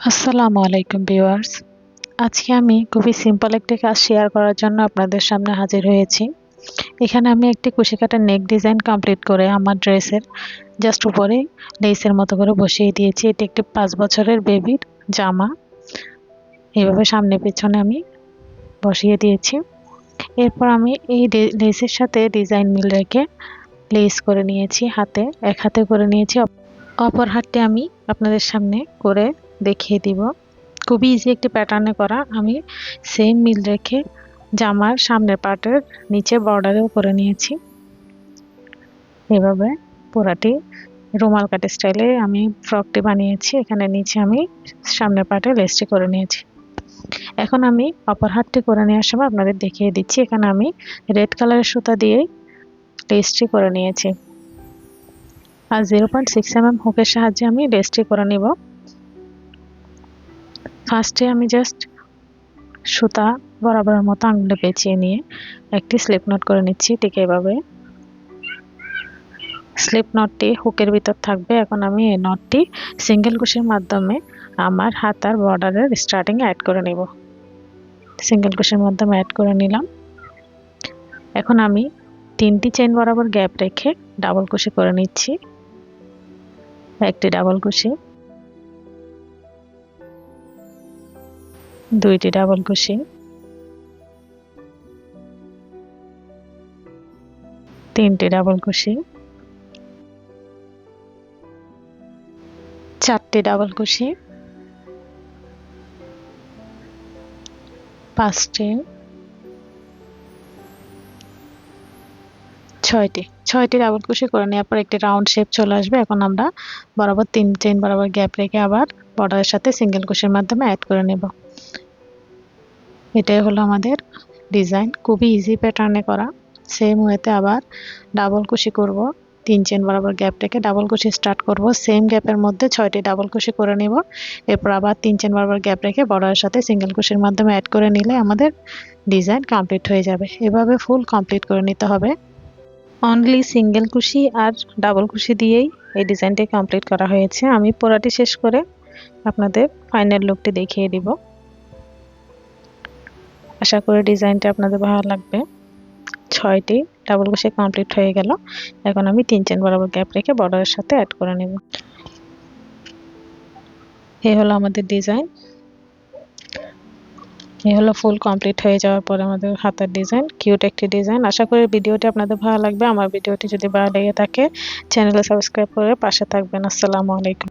আসসালামু আলাইকুম ভিউয়ার্স। আজকে আমি খুবই সিম্পল একটি কাজ শেয়ার করার জন্য আপনাদের সামনে হাজির হয়েছি। এখানে আমি একটি কুশি কাটা নেক ডিজাইন কমপ্লিট করে আমার ড্রেসের জাস্ট উপরে লেসের মতো করে বসিয়ে দিয়েছি। এটি একটি 5 বছরের বেবির জামা। এইভাবে সামনে পেছনে আমি বসিয়ে দিয়েছি। এরপর আমি এই লেসের সাথে ডিজাইন মিল রেখে লেস করে নিয়েছি, এক হাতে করে নিয়েছি। অপর হাতটি আমি আপনাদের সামনে করে দেখিয়ে দিব। খুবই ইজি একটি প্যাটার্নে করা। আমি সেম মিল রেখে জামার সামনের পার্টের নিচে বর্ডারেও করে নিয়েছি। এভাবে পুরাটি রুমাল কাট স্টাইলে আমি ফ্রকটি বানিয়েছি। এখানে নিচে আমি সামনের পার্টে লেসটি করে নিয়েছি। এখন আমি অপর হাতটি করে নেওয়ার সময় আপনাদের দেখিয়ে দিচ্ছি। এখানে আমি রেড কালারের সুতা দিয়ে লেসটি করে নিয়েছি। আর 0.6 mm হুকের সাহায্যে আমি লেসটি করে নিব। ফার্স্টে আমি জাস্ট সুতা বরাবরের মতো আঙুলে পেঁচিয়ে নিয়ে একটি স্লিপ নট করে নিচ্ছি। ঠিক এভাবে স্লিপ নটটি হুকের ভিতর থাকবে। এখন আমি এই নটটি সিঙ্গেল কুশির মাধ্যমে আমার হাতার বর্ডারের স্টার্টিং অ্যাড করে নেব। সিঙ্গেল কুশির মাধ্যমে অ্যাড করে নিলাম। এখন আমি 3টি চেইন বরাবর গ্যাপ রেখে ডাবল কুশি করে নিচ্ছি। একটি ডাবল কুশি, 2টি ডাবল কুশি, 3টি ডাবল কুশি, 4টি ডাবল কুশি, 5টি, 6টি ডাবল কুশি করে নেওয়ার পর একটি রাউন্ড শেপ চলে আসবে। এখন আমরা বরাবর 3 চেইন বরাবর গ্যাপ রেখে আবার বর্ডারের সাথে সিঙ্গেল কুশির মাধ্যমে অ্যাড করে নেব। এটাই হলো আমাদের ডিজাইন। খুবই ইজি প্যাটার্নে করা। সেম ওয়েতে আবার ডাবল কুশি করব। 3 চেইন বরাবর গ্যাপ রেখে ডাবল কুশি স্টার্ট করব। সেম গ্যাপের মধ্যে 6টি ডাবল কুশি করে নেব। এরপর আবার 3 চেইন বরাবর গ্যাপ রেখে বর্ডারের সাথে সিঙ্গেল কুশির মাধ্যমে অ্যাড করে নিলে আমাদের ডিজাইন কমপ্লিট হয়ে যাবে। এভাবে ফুল কমপ্লিট করে নিতে হবে। অনলি সিঙ্গেল কুশি আর ডাবল কুশি দিয়েই এই ডিজাইনটি কমপ্লিট করা হয়েছে। আমি পুরাটি শেষ করে আপনাদের ফাইনাল লুকটি দেখিয়ে দিব। আশা করি ডিজাইনটা আপনাদের ভালো লাগবে। 6টি ডাবল কুশি কমপ্লিট হয়ে গেল। এখন আমি 3 চেইন বরাবর গ্যাপ রেখে বর্ডারের সাথে অ্যাড করে নেব। এই হলো আমাদের ডিজাইন। এই হলো ফুল কমপ্লিট হয়ে যাওয়ার পর আমাদের হাতার ডিজাইন। কিউট একটি ডিজাইন। আশা করি ভিডিওটি আপনাদের ভালো লাগবে। আমার ভিডিওটি যদি ভালো লেগে থাকে চ্যানেলে সাবস্ক্রাইব করে পাশে থাকবেন। আসসালামু আলাইকুম।